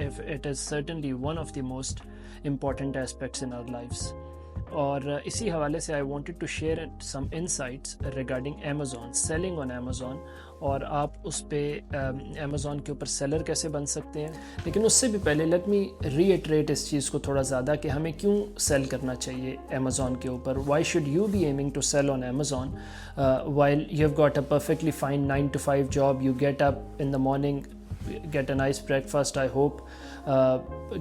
if it is certainly one of the most important aspects in our lives. اور اسی حوالے سے I wanted to share some insights regarding Amazon, selling on Amazon, اور آپ اس پہ Amazon کے اوپر سیلر کیسے بن سکتے ہیں. لیکن اس سے بھی پہلے لیٹ می ری ایٹریٹ اس چیز کو تھوڑا زیادہ کہ ہمیں کیوں سیل کرنا چاہیے امیزون کے اوپر. Why should you be aiming to sell on Amazon while you have got a perfectly fine 9 to 5 job. You get up in the morning, get a nice breakfast, I hope,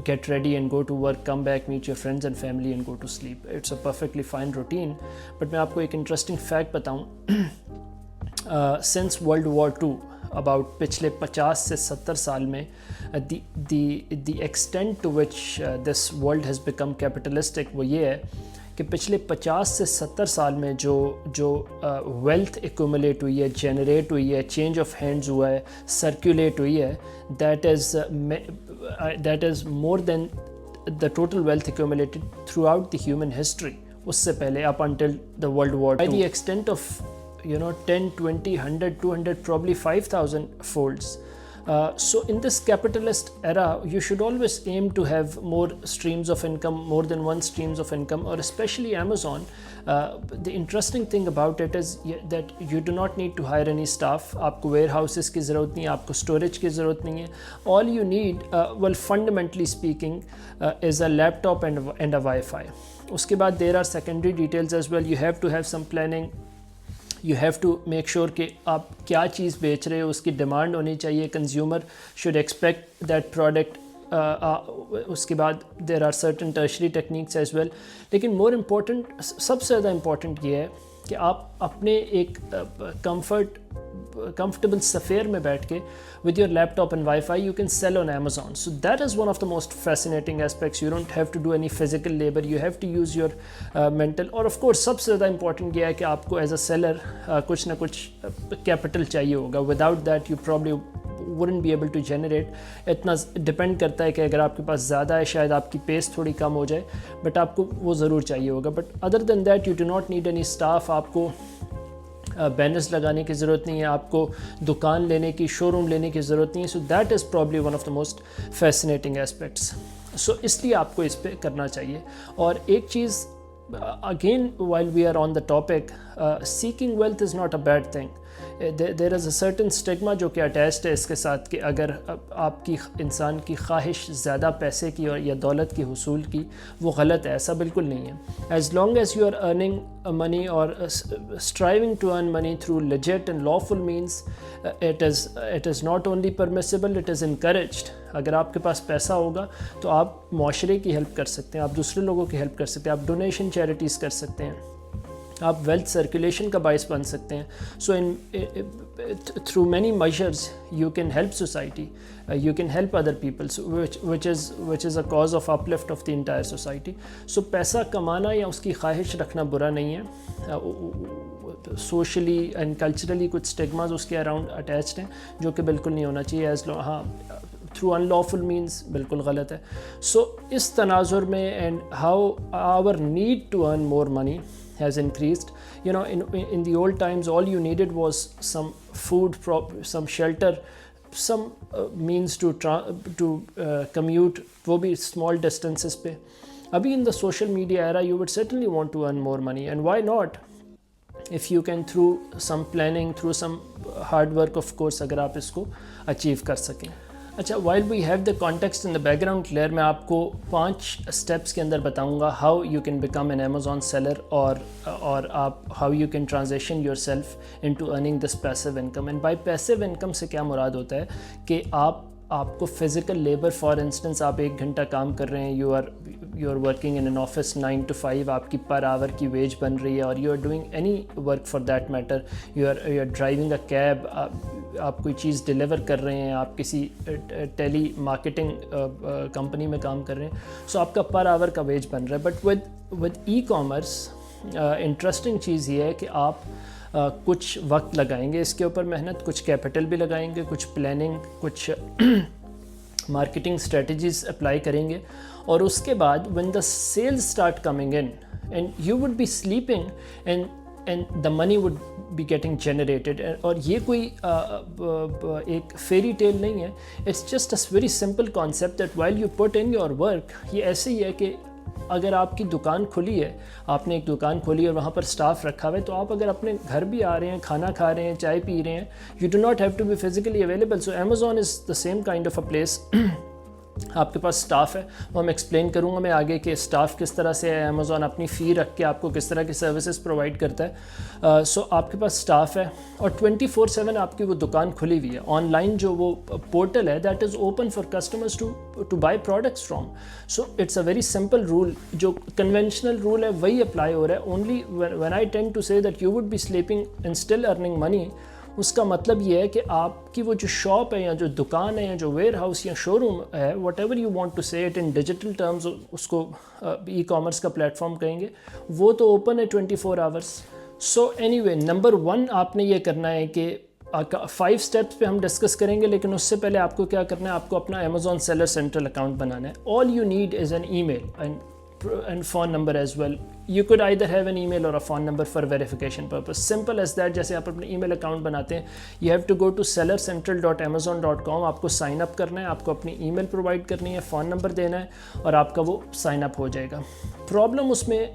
get ready and go to work, come back, meet your friends and family and go to sleep. It's a perfectly fine routine. But میں آپ کو ایک interesting fact بتاؤں. Since World War II, about پچھلے 50 سے 70 سال میں the extent to which this world has become capitalistic وہ یہ ہے کہ پچھلے 50 سے 70 سال میں جو ویلتھ ایکومولیٹ ہوئی ہے, جنریٹ ہوئی ہے, چینج آف ہینڈز ہوا ہے, سرکولیٹ ہوئی ہے, that is more than the total wealth accumulated throughout the human history. اس سے پہلے up until the world war by the extent of 10, 20, 100, 200, probably 5,000 folds. So in this capitalist era, you should always aim to have more streams of income, more than one streams of income, or especially Amazon. The interesting thing about it is that you do not need to hire any staff. آپ کو warehouses کی ضرورت نہیں ہے, آپ کو storage کی ضرورت نہیں ہے. All you need, well, fundamentally speaking, is a laptop and a Wi-Fi. اس کے بعد there are secondary details as well. You have to have some planning. You have to make sure کہ آپ کیا چیز بیچ رہے ہو, اس کی ڈیمانڈ ہونی چاہیے. Consumer should expect that product. اس کے بعد there are certain tertiary techniques as well. لیکن more important, سب سے زیادہ important یہ ہے کہ آپ اپنے ایک comfortable سفیر میں بیٹھ کے with your laptop and Wi-Fi you can sell on Amazon. So that is one of the most fascinating aspects. You don't have to do any physical labor. You have to use your mental. اور of course سب سے زیادہ important یہ ہے کہ آپ کو as a seller کچھ نہ کچھ capital چاہیے ہوگا. Without that you probably wouldn't be able to generate. اتنا ڈپینڈ کرتا ہے کہ اگر آپ کے پاس زیادہ ہے شاید آپ کی پیس تھوڑی کم ہو جائے, بٹ آپ کو وہ ضرور چاہیے ہوگا. But other than that you do not need any staff. آپ کو بینرز لگانے کی ضرورت نہیں ہے, آپ کو دکان لینے کی, شو روم لینے کی ضرورت نہیں ہے. So that is probably one of the most fascinating aspects. سو اس لیے آپ کو اس پہ کرنا چاہیے. اور ایک چیز again while we are on the topic, seeking wealth is not a bad thing. There is a certain stigma جو کہ اٹیچڈ ہے اس کے ساتھ کہ اگر آپ کی انسان کی خواہش زیادہ پیسے کی اور یا دولت کی حصول کی, وہ غلط ہے. ایسا بالکل نہیں ہے. As long as you are earning money or striving to earn money through legit and lawful means, it is not only permissible, it is encouraged. اگر آپ کے پاس پیسہ ہوگا تو آپ معاشرے کی ہیلپ کر سکتے ہیں, آپ دوسرے لوگوں کی ہیلپ کر سکتے ہیں, آپ ڈونیشن چیریٹیز کر سکتے ہیں, آپ ویلتھ سرکولیشن کا باعث بن سکتے ہیں. سو through many measures you can help society, you can help other people, which is a cause of uplift of the entire society. So پیسہ کمانا یا اس کی خواہش رکھنا برا نہیں ہے. سوشلی اینڈ کلچرلی کچھ اسٹگماز اس کے اراؤنڈ اٹیچڈ ہیں جو کہ بالکل نہیں ہونا چاہیے. ہاں تھرو ان لافل مینس بالکل غلط ہے. سو اس تناظر میں and how our need to earn more money has increased. In the old times all you needed was some food, some shelter, some means to commute, وہ بھی small distances پہ. ابھی in the social media era you would certainly want to earn more money, and why not if you can, through some planning, through some hard work of course, اگر آپ اس کو achieve کر سکیں. اچھا, while we have the context in the background clear, میں آپ کو 5 steps کے اندر بتاؤں گا how you can become an Amazon seller, اور آپ how you can transition yourself into earning this passive income. And by passive income سے کیا مراد ہوتا ہے کہ آپ کو فزیکل لیبر, فار انسٹنس آپ 1 گھنٹہ کام کر رہے ہیں, you are working in an office 9 to 5, آپ کی پر آور کی ویج بن رہی ہے, اور you are doing any work for that matter, you are driving a cab, آپ کوئی چیز ڈیلیور کر رہے ہیں, آپ کسی ٹیلی مارکیٹنگ کمپنی میں کام کر رہے ہیں. سو آپ کا پر آور کا ویج بن رہا ہے. But with e commerce interesting چیز یہ ہے کہ آپ کچھ وقت لگائیں گے اس کے اوپر محنت, کچھ کیپٹل بھی لگائیں گے, کچھ پلاننگ, کچھ مارکیٹنگ اسٹریٹجیز اپلائی کریں گے, اور اس کے بعد when the sales start coming in and you would be sleeping and the money would be getting generated. اور یہ کوئی ایک فیری ٹیل نہیں ہے, it's just a very simple concept that while you put in your work, یہ ایسے ہی ہے کہ اگر آپ کی دکان کھلی ہے, آپ نے ایک دکان کھولی اور وہاں پر سٹاف رکھا ہوا ہے, تو آپ اگر اپنے گھر بھی آ رہے ہیں, کھانا کھا رہے ہیں, چائے پی رہے ہیں, you do not have to be physically available. So Amazon is the same kind of a place. آپ کے پاس سٹاف ہے, وہ میں ایکسپلین کروں گا میں آگے کہ سٹاف کس طرح سے ہے, امیزون اپنی فی رکھ کے آپ کو کس طرح کی سروسز پرووائڈ کرتا ہے. سو آپ کے پاس سٹاف ہے اور 24/7 آپ کی وہ دکان کھلی ہوئی ہے. آن لائن جو وہ پورٹل ہے that is open for customers to buy products from. So it's a very simple rule, جو کنونشنل رول ہے وہی اپلائی ہو رہا ہے. Only when I tend to say that you would be sleeping and still earning money, اس کا مطلب یہ ہے کہ آپ کی وہ جو شاپ ہے یا جو دکان ہے یا جو ویئر ہاؤس یا شو روم ہے, whatever you want to say it in digital terms, اس کو ای کامرس کا پلیٹ فارم کہیں گے, وہ تو اوپن ہے 24 hours. So anyway, number 1 آپ نے یہ کرنا ہے کہ 5 اسٹیپس پہ ہم ڈسکس کریں گے, لیکن اس سے پہلے آپ کو کیا کرنا ہے, آپ کو اپنا امیزون سیلر سینٹرل اکاؤنٹ بنانا ہے. All you need is an email and phone number as well. You could either have an email or a phone number for verification purpose. Simple as that. جیسے آپ اپنے ای میل account بناتے ہیں, you have to go to sellercentral.amazon.com, آپ کو sign up کرنا ہے, آپ کو اپنی ای میل پرووائڈ کرنی ہے, فون نمبر دینا ہے, اور آپ کا وہ سائن اپ ہو جائے گا. پرابلم اس میں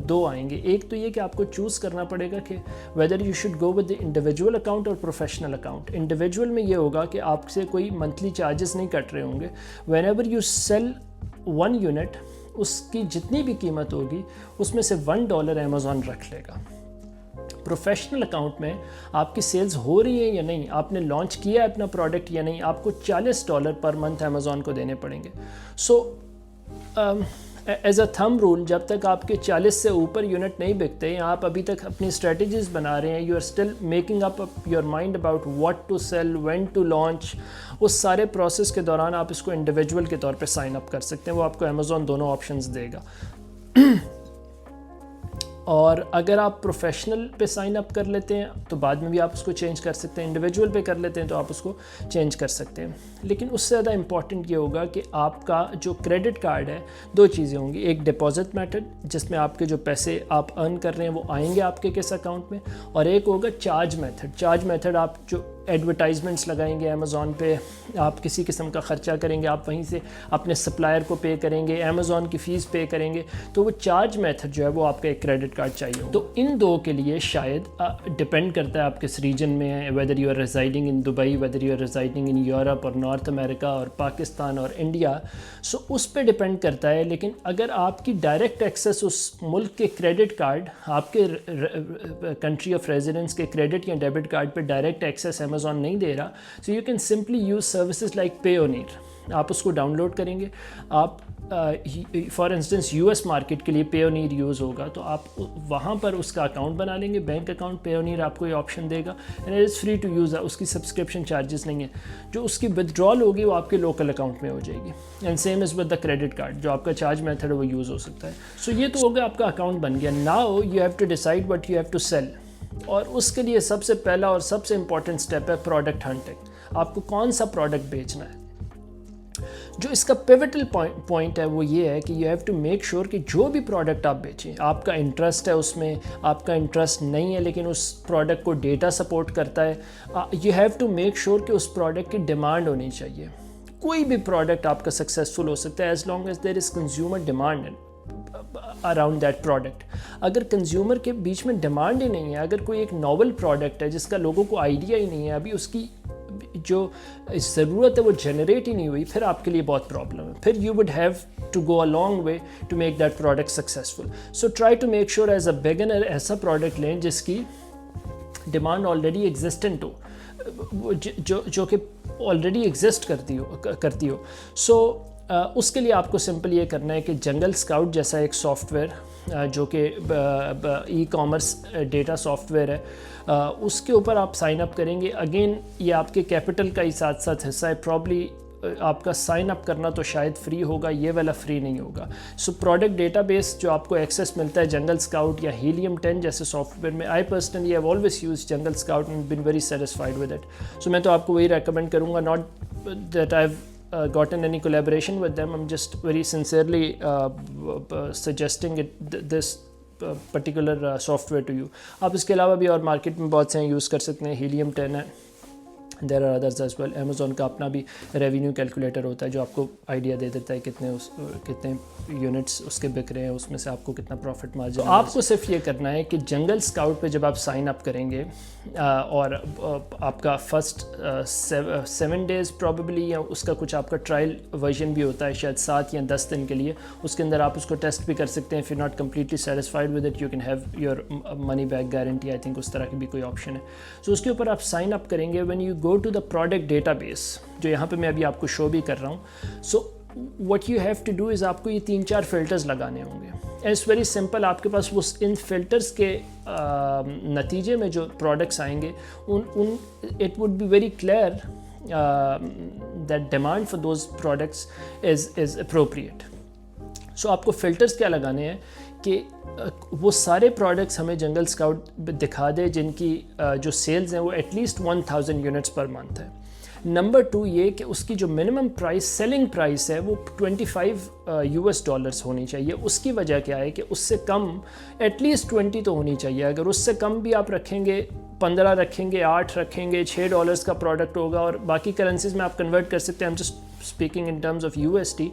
2 آئیں گے. ایک تو یہ کہ آپ کو چوز کرنا پڑے گا کہ whether you should go with the individual account or professional account. Individual میں یہ ہوگا کہ آپ سے کوئی منتھلی چارجز نہیں کٹ رہے ہوں گے. whenever you sell 1 unit, اس کی جتنی بھی قیمت ہوگی اس میں سے $1 امیزون رکھ لے گا. پروفیشنل اکاؤنٹ میں آپ کی سیلز ہو رہی ہیں یا نہیں, آپ نے لانچ کیا ہے اپنا پروڈکٹ یا نہیں, آپ کو $40 پر منتھ امیزون کو دینے پڑیں گے. So as a thumb role, جب تک آپ کے 40 سے اوپر یونٹ نہیں بکتے یا آپ ابھی تک اپنی اسٹریٹجیز بنا رہے ہیں, you are still making up your mind about what to sell, when to launch, اس سارے پروسیس کے دوران آپ اس کو انڈیویجول کے طور پہ سائن اپ کر سکتے ہیں. وہ آپ کو امیزون دونوں آپشنز دے گا. اور اگر آپ پروفیشنل پہ سائن اپ کر لیتے ہیں تو بعد میں بھی آپ اس کو چینج کر سکتے ہیں, انڈیویجول پہ کر لیتے ہیں تو آپ اس کو چینج کر سکتے ہیں. لیکن اس سے زیادہ امپورٹنٹ یہ ہوگا کہ آپ کا جو کریڈٹ کارڈ ہے, 2 چیزیں ہوں گی. ایک ڈپازٹ میتھڈ جس میں آپ کے جو پیسے آپ ارن کر رہے ہیں وہ آئیں گے آپ کے کس اکاؤنٹ میں, اور ایک ہوگا چارج میتھڈ. چارج میتھڈ آپ جو ایڈورٹائزمنٹس لگائیں گے امیزون پہ, آپ کسی قسم کا خرچہ کریں گے, آپ وہیں سے اپنے سپلائر کو پے کریں گے, امیزون کی فیس پے کریں گے, تو وہ چارج میتھڈ جو ہے وہ آپ کا ایک کریڈٹ کارڈ چاہیے. تو ان 2 کے لیے شاید ڈپینڈ کرتا ہے آپ کس ریجن میں ہیں, whether you are residing in Dubai, whether you are residing in Europe اور نارتھ امریکہ اور پاکستان اور انڈیا. سو اس پہ ڈپینڈ کرتا ہے. لیکن اگر آپ کی ڈائریکٹ ایکسیس اس ملک کے کریڈٹ کارڈ, آپ کے کنٹری آف ریزیڈنس کے کریڈٹ یا ڈیبٹ کارڈ پہ ڈائریکٹ ایکسیس امیزون نہیں دے رہا, so you can simply use services like Payoneer. آپ اس کو ڈاؤن لوڈ کریں گے. آپ فار انسٹنس یو ایس مارکیٹ کے لیے پیونیر یوز ہوگا, تو آپ وہاں پر اس کا اکاؤنٹ بنا لیں گے, بینک اکاؤنٹ. پیونیر آپ کو یہ آپشن دے گا and it is free to use. اس کی سبسکرپشن چارجز نہیں ہیں. جو اس کی ودرال ہوگی وہ آپ کے لوکل اکاؤنٹ میں ہو جائے گی. And same is with the credit card, جو آپ کا چارج میتھڈ ہے وہ یوز ہو سکتا ہے. سو یہ تو ہوگا آپ کا اکاؤنٹ بن گیا. Now you have to decide what you have to sell, اور اس کے لیے سب سے پہلا اور سب سے امپورٹنٹ اسٹیپ ہے پروڈکٹ ہنٹنگ. آپ کو کون سا پروڈکٹ بیچنا ہے. جو اس کا پیوٹل پوائنٹ ہے وہ یہ ہے کہ you have to make sure کہ جو بھی پروڈکٹ آپ بیچیں, آپ کا انٹرسٹ ہے اس میں, آپ کا انٹرسٹ نہیں ہے لیکن اس پروڈکٹ کو ڈیٹا سپورٹ کرتا ہے, you have to make sure کہ اس پروڈکٹ کی ڈیمانڈ ہونی چاہیے. کوئی بھی پروڈکٹ آپ کا سکسیزفل ہو سکتا ہے as long as there is consumer demand around that product. اگر کنزیومر کے بیچ میں ڈیمانڈ ہی نہیں ہے, اگر کوئی ایک ناول پروڈکٹ ہے جس کا لوگوں کو آئیڈیا ہی نہیں ہے, ابھی اس کی جو ضرورت ہے وہ جنریٹ ہی نہیں ہوئی, پھر آپ کے لیے بہت پرابلم ہے. پھر you would have to go a long way to make that product successful. So try to make sure as a beginner ایسا پروڈکٹ لیں جس کی ڈیمانڈ آلریڈی ایگزسٹنٹ ہو, جو کہ آلریڈی ایگزسٹ کرتی ہو. سو اس کے لیے آپ کو سمپل یہ کرنا ہے کہ جنگل اسکاؤٹ جیسا ایک سافٹ ویئر جو کہ e commerce data soft where ہے, اس کے اوپر آپ سائن اپ کریں گے. اگین یہ آپ کے کیپٹل کا ہی ساتھ ساتھ حصہ ہے. پرابلی آپ کا سائن اپ کرنا تو شاید فری ہوگا, یہ والا فری نہیں ہوگا. سو پروڈکٹ ڈیٹا بیس جو آپ کو ایکسیس ملتا ہے جنگل اسکاؤٹ یا ہیلیم 10 جیسے سافٹ ویئر میں, I personally have always use Jungle Scout and been very satisfied with it. So میں تو آپ کو وہی ریکمینڈ کروں گا, not that I gotten any collaboration with them, I'm just very sincerely suggesting this particular software to you. آپ اس کے علاوہ بھی اور مارکیٹ میں بہت سے ہیں یوز کر سکتے ہیں, ہیلیم 10 ہے, there are others as well. Amazon کا اپنا بھی ریونیو کیلکولیٹر ہوتا ہے جو آپ کو آئیڈیا دے دیتا ہے کتنے یونٹس اس کے بک رہے ہیں, اس میں سے آپ کو کتنا پروفٹ مارجن. تو آپ کو صرف یہ کرنا ہے کہ جنگل اسکاؤٹ پہ جب آپ سائن اپ کریں گے اور آپ کا فرسٹ 7 days پرابیبلی, یا اس کا کچھ آپ کا ٹرائل ورژن بھی ہوتا ہے شاید 7 یا 10 دن کے لیے, اس کے اندر آپ اس کو ٹیسٹ بھی کر سکتے ہیں. If you not completely satisfied with it you can have your money back guarantee, I think اس طرح کی بھی کوئی آپشن ہے. سو اس کے اوپر آپ سائن اپ کریں گے. When you go to the product database جو یہاں پہ میں ابھی آپ کو شو بھی کر رہا ہوں, so what you have to do is آپ کو یہ 3-4 فلٹرز لگانے ہوں گے. It's very simple. آپ کے پاس وہ ان فلٹرز کے نتیجے میں جو پروڈکٹس آئیں گے it would be very clear that demand for those products is appropriate. So آپ کو فلٹرز کیا لگانے ہیں کہ وہ سارے پروڈکٹس ہمیں جنگل اسکاؤٹ دکھا دے جن کی جو سیلز ہیں وہ at least 1000 units per month ہے. نمبر 2 یہ کہ اس کی جو منیمم پرائس سیلنگ پرائس ہے وہ $25 ہونی چاہیے. اس کی وجہ کیا ہے کہ اس سے کم ایٹ لیسٹ 20 تو ہونی چاہیے. اگر اس سے کم بھی آپ رکھیں گے, 15 رکھیں گے, 8 رکھیں گے, $6 کا پروڈکٹ ہوگا, اور باقی کرنسیز میں آپ کنورٹ کر سکتے ہیں. I'm just speaking in terms of USD.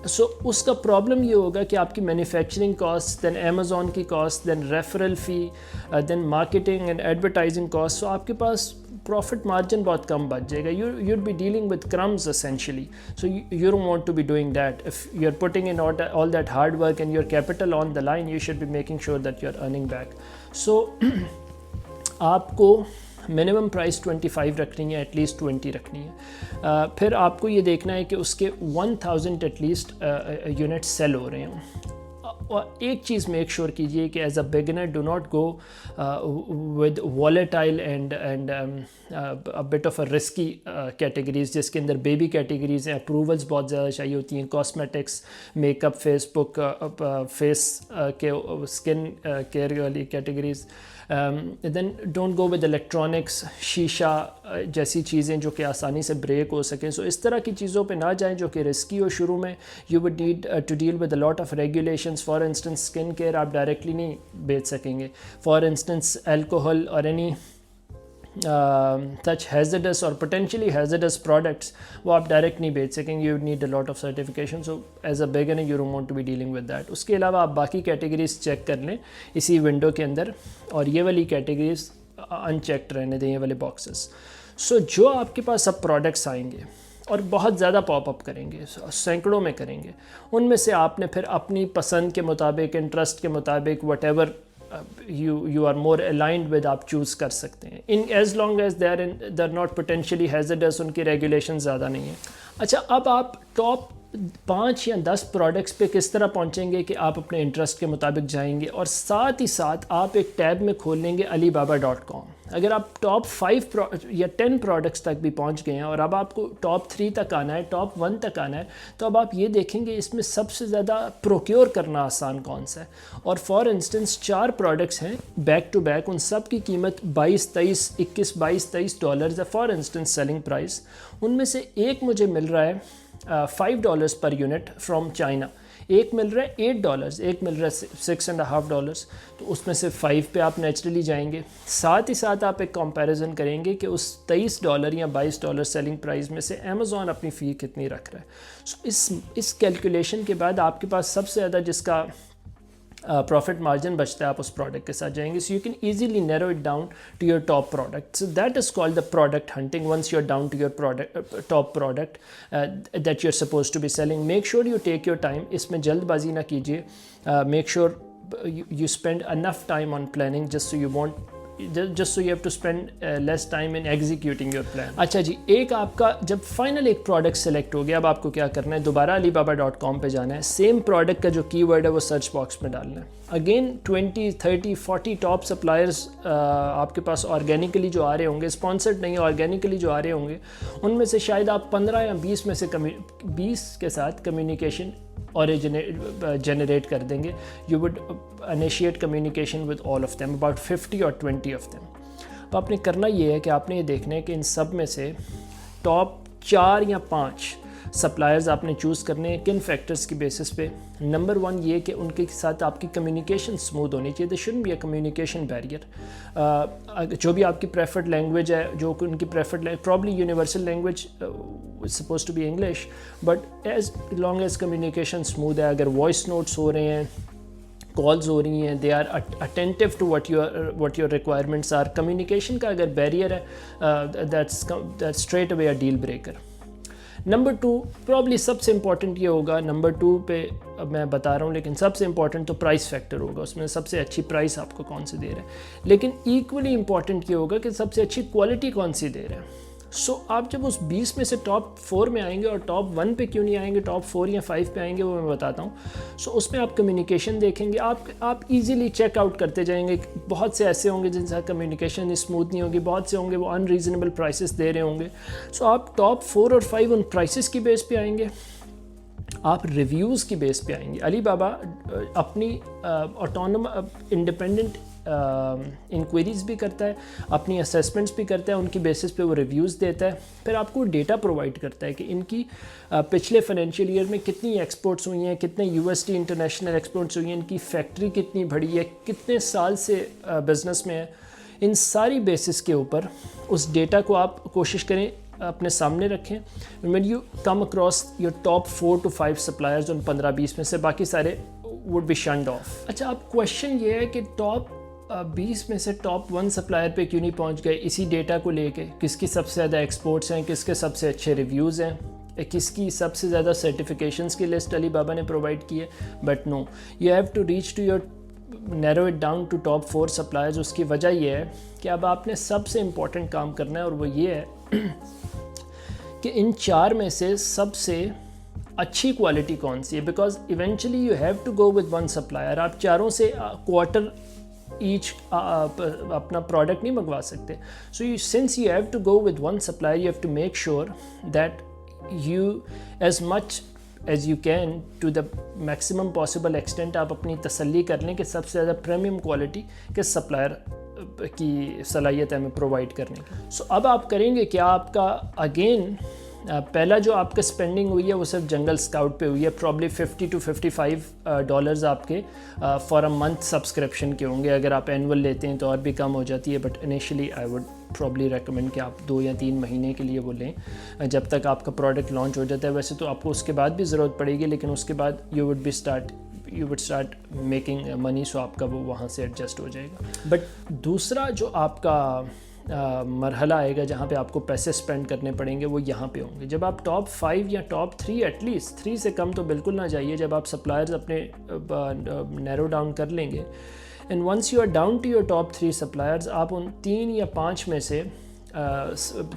سو اس کا پرابلم یہ ہوگا کہ آپ کی مینوفیکچرنگ کاسٹ, دین امیزون کی کاسٹ, دین ریفرل فی, دین مارکیٹنگ اینڈ ایڈورٹائزنگ کاسٹ. سو آپ کے پاس پروفٹ مارجن بہت کم بچ جائے گا. you'd be dealing with crumbs essentially. So you don't want to be doing that. If you're putting in all that hard work and your capital on the line, you should be making sure that you're earning back. So آپ کو minimum price 25 رکھنی ہے, at least 20 رکھنی ہے. پھر آپ کو یہ دیکھنا ہے کہ اس کے 1000 ایٹ لیسٹ یونٹ سیل ہو رہے ہوں. اور ایک چیز میک شیور کیجیے کہ as a beginner do not go with volatile and bit of a risky categories, جس کے اندر بیبی کیٹیگریز ہیں, اپروولس بہت زیادہ چاہیے ہوتی ہیں, cosmetics, make up, face pack, face کے اسکن کیئر والی categories. Then don't go with electronics, شیشہ جیسی چیزیں جو کہ آسانی سے بریک ہو سکیں. سو اس طرح کی چیزوں پہ نہ جائیں جو کہ رسکی ہو. شروع میں you would need to deal with a lot of regulations. For instance skin care آپ ڈائریکٹلی نہیں بیچ سکیں گے. فار انسٹنس الکوہل اور any such hazardous or potentially hazardous products وہ آپ ڈائریکٹ نہیں بیچ سکیں گے. you need a lot of certification. so as a beginner you don't want to be dealing with that. اس کے علاوہ آپ باقی کیٹیگریز چیک کر لیں اسی ونڈو کے اندر, اور یہ والی کیٹیگریز ان چیکڈ رہنے دیں, یہ والے باکسز. سو جو آپ کے پاس اب پروڈکٹس آئیں گے اور بہت زیادہ پاپ اپ کریں گے, سینکڑوں میں کریں گے, ان میں سے آپ نے پھر اپنی پسند کے مطابق, انٹرسٹ کے مطابق, what ever you are more aligned with آپ چوز کر سکتے ہیں. as long as they are not potentially hazardous, ان کی ریگولیشن زیادہ نہیں ہیں. اچھا, اب آپ ٹاپ 5 یا 10 پروڈکٹس پہ کس طرح پہنچیں گے کہ آپ اپنے انٹرسٹ کے مطابق جائیں گے, اور ساتھ ہی ساتھ آپ ایک ٹیب میں کھول لیں گے alibaba.com. اگر آپ ٹاپ 5 یا 10 پروڈکٹس تک بھی پہنچ گئے ہیں اور اب آپ کو ٹاپ 3 تک آنا ہے, ٹاپ 1 تک آنا ہے, تو اب آپ یہ دیکھیں گے اس میں سب سے زیادہ پروکیور کرنا آسان کون سا ہے. اور فار انسٹنس 4 پروڈکٹس ہیں بیک ٹو بیک, ان سب کی قیمت $22 ہے فار انسٹنس سیلنگ پرائس. ان میں سے ایک مجھے مل رہا ہے $5 پر یونٹ فرام چائنا, ایک مل رہا ہے $8, ایک مل رہا ہے $6.50. تو اس میں سے 5 پہ آپ نیچرلی جائیں گے. ساتھ ہی ساتھ آپ ایک کمپیریزن کریں گے کہ اس $23 یا $22 سیلنگ پرائز میں سے امیزون اپنی فی کتنی رکھ رہا ہے. سو اس کیلکولیشن کے بعد آپ کے پاس سب سے زیادہ جس کا پروفٹ مارجن بچتا ہے آپ اس پروڈکٹ کے ساتھ جائیں گے. So you can easily narrow it down to your top product. So that is called the product hunting. Once you are down to your top product that you are suppose to be selling, make sure you take your time. اس میں جلد بازی نہ کیجیے. Make sure you spend enough time on planning just so you won't just so you have to spend less time in executing your plan. اچھا جی، ایک آپ کا جب فائنل ایک پروڈکٹ سلیکٹ ہو گیا، اب آپ کو کیا کرنا ہے، دوبارہ alibaba.com پہ جانا ہے، سیم پروڈکٹ کا جو کی ورڈ ہے وہ سرچ باکس میں ڈالنا ہے. اگین 20 30 40 ٹاپ سپلائرز آپ کے پاس آرگینکلی جو آ رہے ہوں گے، اسپانسرڈ نہیں، آرگینکلی جو آ رہے ہوں گے، ان میں سے شاید آپ 15 یا 20 میں سے 20 کے ساتھ کمیونیکیشن جنریٹ کر دیں گے. You would initiate communication with all of them, about 50 اور 20 آف دیم. تو آپ نے کرنا یہ ہے کہ آپ نے یہ دیکھنا ہے کہ ان سب میں سے ٹاپ 4 یا 5 سپلائرز آپ نے چوز کرنے ہیں. کن فیکٹرز کی بیسس پہ؟ نمبر 1 یہ کہ ان کے ساتھ آپ کی کمیونیکیشن اسموتھ ہونی چاہیے. there shouldn't be a communication barrier. جو بھی آپ کی پریفرڈ لینگویج ہے، جو ان کی preferred probably universal language is supposed to be English, but as long as communication smooth ہے، اگر وائس نوٹس ہو رہے ہیں، کالز ہو رہی ہیں، they are attentive to what your requirements are. Communication کا اگر بیریئر ہے، that's straight away a deal breaker. Number 2 probably سب سے امپورٹنٹ یہ ہوگا. نمبر 2 پہ میں بتا رہا ہوں، لیکن سب سے امپورٹنٹ تو پرائس فیکٹر ہوگا. اس میں سب سے اچھی پرائس آپ کو کون سی دے رہا ہے، لیکن ایکولی امپورٹنٹ یہ ہوگا کہ سب سے اچھی کوالٹی کون سی دے رہا ہے. سو آپ جب اس 20 میں سے ٹاپ 4 میں آئیں گے، اور ٹاپ 1 پہ کیوں نہیں آئیں گے، ٹاپ 4 یا 5 پہ آئیں گے، وہ میں بتاتا ہوں. سو اس میں آپ کمیونیکیشن دیکھیں گے، آپ ایزیلی چیک آؤٹ کرتے جائیں گے. بہت سے ایسے ہوں گے جن سے کمیونیکیشن اسموتھ نہیں ہوگی، بہت سے ہوں گے وہ ان ریزنیبل پرائسز دے رہے ہوں گے. سو آپ ٹاپ 4 اور 5 ان پرائسز کی بیس پہ آئیں گے، آپ ریویوز کی بیس پہ آئیں گے. علی بابا اپنی انڈیپینڈنٹ انکوائریز بھی کرتا ہے، اپنی اسیسمنٹس بھی کرتا ہے، ان کی بیسس پہ وہ ریویوز دیتا ہے. پھر آپ کو ڈیٹا پرووائڈ کرتا ہے کہ ان کی پچھلے فائنینشیل ایئر میں کتنی ایکسپورٹس ہوئی ہیں، کتنے USD انٹرنیشنل ایکسپورٹس ہوئی ہیں، ان کی فیکٹری کتنی بڑی ہے، کتنے سال سے بزنس میں ہے. ان ساری بیسس کے اوپر اس ڈیٹا کو آپ کوشش کریں اپنے سامنے رکھیں. when you come across your top 4 to 5 suppliers ان 15-20 میں سے، باقی سارے would be shunned off. اچھا، اب کویشچن یہ ہے کہ ٹاپ 20 میں سے ٹاپ 1 سپلائر پہ کیوں نہیں پہنچ گئے؟ اسی ڈیٹا کو لے کے کس کی سب سے زیادہ ایکسپورٹس ہیں، کس کے سب سے اچھے ریویوز ہیں، کس کی سب سے زیادہ سرٹیفیکیشنز کی لسٹ علی بابا نے پرووائڈ کی ہے. But no, you have to reach to your narrow it down to top 4 suppliers. اس کی وجہ یہ ہے کہ اب آپ نے سب سے امپورٹنٹ کام کرنا ہے، اور وہ یہ ہے کہ ان 4 میں سے سب سے اچھی کوالٹی کون سی ہے. Because eventually you have to go with 1 supplier. آپ چاروں سے کوارٹر ایچ اپنا پروڈکٹ نہیں منگوا سکتے. So since you have to go with 1 supplier, you have to make sure that you as much as you can to the maximum possible extent آپ اپنی تسلی کر لیں کہ سب سے زیادہ پریمیم کوالٹی کے سپلائر کی صلاحیت ہے ہمیں پرووائڈ کرنے کی. سو اب آپ کریں گے کیا؟ آپ کا اگین پہلا جو آپ کا اسپینڈنگ ہوئی ہے وہ صرف جنگل اسکاؤٹ پہ ہوئی ہے. پرابلی $50 to $55 آپ کے فار اے منتھ سبسکرپشن کے ہوں گے. اگر آپ اینول لیتے ہیں تو اور بھی کم ہو جاتی ہے، but initially I would probably recommend کہ آپ 2 یا 3 مہینے کے لیے وہ لیں جب تک آپ کا پروڈکٹ لانچ ہو جاتا ہے. ویسے تو آپ کو اس کے بعد بھی ضرورت پڑے گی، لیکن اس کے بعد you would start making money. So آپ کا وہ وہاں سے ایڈجسٹ ہو جائے گا. بٹ دوسرا جو آپ کا مرحلہ آئے گا جہاں پہ آپ کو پیسے اسپینڈ کرنے پڑیں گے، وہ یہاں پہ ہوں گے جب آپ ٹاپ 5 یا ٹاپ 3 ایٹ لیسٹ 3 سے کم تو بالکل نہ جائیے. جب آپ سپلائرز اپنے نیرو ڈاؤن کر لیں گے، and once you are down to your top 3 suppliers, آپ ان 3 یا 5 میں سے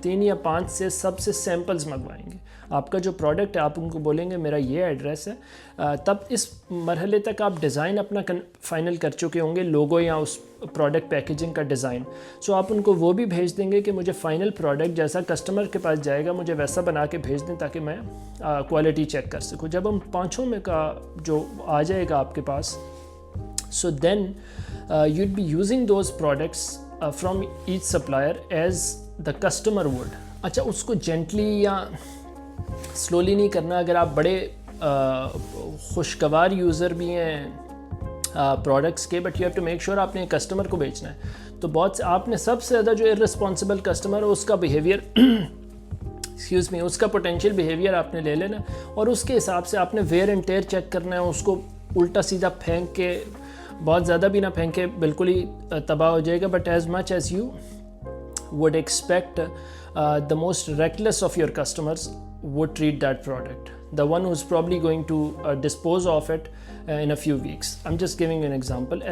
3 یا 5 سے سب سے سیمپلز منگوائیں گے. آپ کا جو پروڈکٹ ہے آپ ان کو بولیں گے میرا یہ ایڈریس ہے. تب اس مرحلے تک آپ ڈیزائن اپنا فائنل کر چکے ہوں گے، لوگو یا اس پروڈکٹ پیکیجنگ کا ڈیزائن. سو آپ ان کو وہ بھی بھیج دیں گے کہ مجھے فائنل پروڈکٹ جیسا کسٹمر کے پاس جائے گا مجھے ویسا بنا کے بھیج دیں تاکہ میں کوالٹی چیک کر سکوں. جب ہم 5 میں کا جو آ جائے گا آپ کے پاس، سو دین you'd be using those products from each supplier as the customer would. اچھا، اس کو جینٹلی یا سلولی نہیں کرنا. اگر آپ بڑے خوشگوار یوزر بھی ہیں پروڈکٹس کے، but you have to make sure آپ نے کسٹمر کو بیچنا ہے. تو بہت سے آپ نے سب سے زیادہ جو ارسپانسبل کسٹمر ہے اس کا بیہیویئر اس کا پوٹینشیل بیہیویئر آپ نے لے لینا، اور اس کے حساب سے آپ نے ویئر اینڈ ٹیئر چیک کرنا ہے. اس کو الٹا سیدھا پھینک کے، بہت زیادہ بھی نہ پھینکے بالکل ہی تباہ ہو جائے گا. But as much as you would expect the most reckless of your customers would treat that product. the one who's probably going to dispose of it in a few weeks. I'm just giving you an example.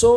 So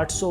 800,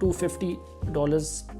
$250, $250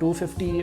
250,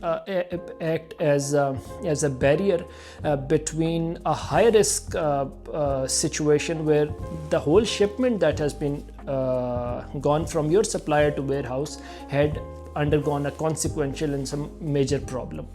act as a barrier between a high risk situation where the whole shipment that has been gone from your supplier to warehouse had undergone a consequential and some major problem.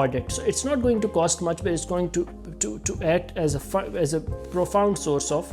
audit. So it's not going to cost much, but it's going to act as a profound source of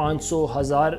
500, 1000,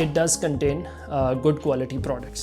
it does contain good quality products.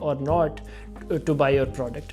or not to buy your product.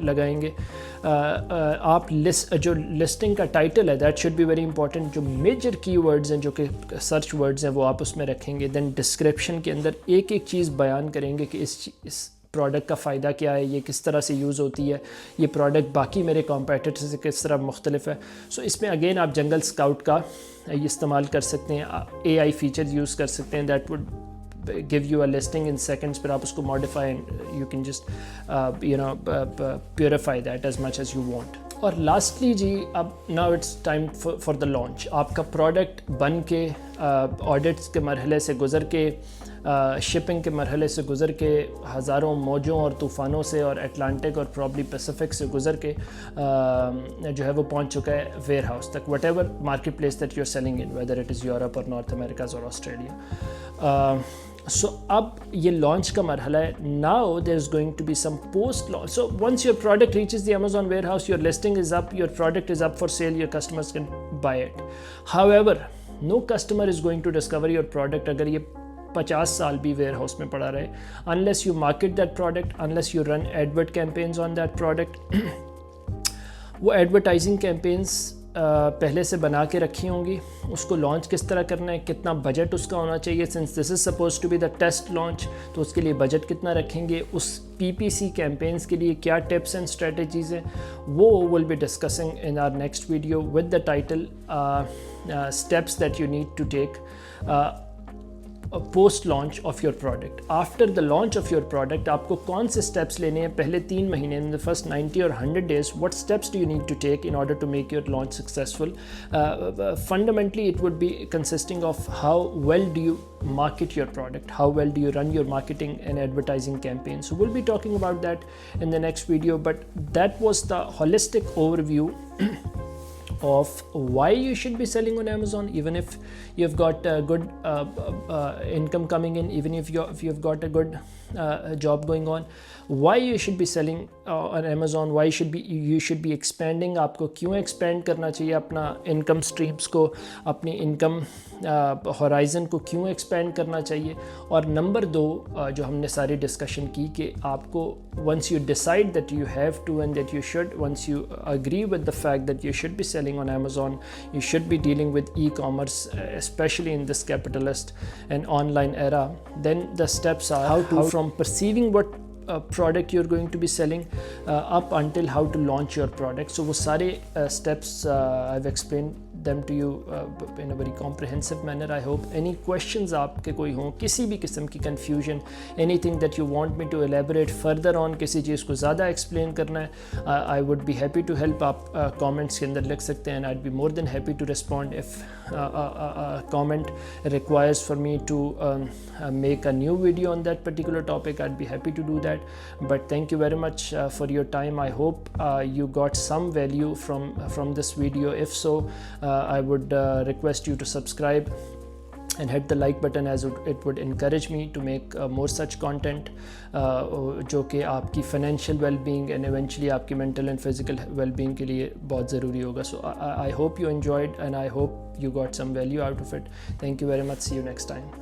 لگائیں گے. آپ جو listing کا title ہے that should be very important. جو major keywords ہیں جو کہ سرچ ورڈز ہیں وہ آپ اس میں رکھیں گے. دین ڈسکرپشن کے اندر ایک ایک چیز بیان کریں گے کہ اس پروڈکٹ کا فائدہ کیا ہے, یہ کس طرح سے یوز ہوتی ہے, یہ پروڈکٹ باقی میرے کمپیٹیٹر سے کس طرح مختلف ہے. سو اس میں اگین آپ جنگل اسکاؤٹ کا استعمال کر سکتے ہیں, اے آئی فیچر یوز کر سکتے ہیں. That would give you a listing in seconds, پھر آپ اس کو modify and you can just purify that as much as you want. اور lastly جی اب now it's time for the launch. آپ کا پروڈکٹ بن کے آڈٹس کے مرحلے سے گزر کے شپنگ کے مرحلے سے گزر کے ہزاروں موجوں اور طوفانوں سے اور اٹلانٹک اور پرابلی پیسیفک سے گزر کے جو ہے وہ پہنچ چکا ہے ویئر ہاؤس تک, whatever marketplace that you are selling in, whether it is Europe اور نارتھ امریکاز اور آسٹریلیا. سو اب یہ لانچ کا مرحلہ ہے. Now there is going to be some post launch. So once your product reaches the Amazon warehouse, your listing is up, your product is up for sale, your customers can buy it. However no customer is going to discover your product اگر یہ 50 سال بھی where house میں پڑا رہے, unless you market that product, unless you run advert campaigns on that product. وہ advertising campaigns پہلے سے بنا کے رکھی ہوں گی, اس کو لانچ کس طرح کرنا ہے, کتنا بجٹ اس کا ہونا چاہیے, since this is supposed to be the test launch, تو اس کے لیے بجٹ کتنا رکھیں گے, اس PPC کیمپینز کے لیے کیا ٹپس اینڈ اسٹریٹجیز ہیں, وہ will be discussing in our next video with the title steps that you need to take post launch of your product. After the launch of your product آپ کو کون سے steps لینے ہیں پہلے 3 مہینے, in the first 90 or 100 days, what steps do you need to take in order to make your launch successful? Fundamentally it would be consisting of how well do you market your product, how well do you run your marketing and advertising campaign. So we'll be talking about that in the next video, but that was the holistic overview of why you should be selling on Amazon, even if you've got a good income coming in, even if you've got a good job going on, why you should be selling on Amazon, why you should be expanding. آپ کو کیوں expand کرنا چاہیے اپنا income streams کو, اپنی income horizon کو کیوں ایکسپینڈ کرنا چاہیے. اور نمبر 2 جو ہم نے ساری ڈسکشن کی کہ آپ کو once you decide that you have to and that you should, once you agree with the fact that you should be selling on Amazon, you should be dealing with e-commerce, especially in this capitalist and online era, then the steps are how to from perceiving what product you're going to be selling up until how to launch your product. So وہ سارے steps I've explained them to you in a very comprehensive manner. I hope any questions آپ کے کوئی ہوں, کسی بھی قسم کی confusion, anything that you want me to elaborate further on, کسی چیز کو زیادہ explain کرنا ہے, I would be happy to help. آپ comments کے اندر لکھ سکتے ہیں and I'd be more than happy to respond. If a comment requires for me to make a new video on that particular topic, I'd be happy to do that. But thank you very much for your time. I hope you got some value from this video. If so, I would request you to subscribe and hit the like button, as it would encourage me to make more such content جو کہ آپ کی financial well-being and eventually آپ کی mental and physical well-being کے لیے بہت ضروری ہوگا. So I hope you enjoyed and I hope you got some value out of it. Thank you very much. See you next time.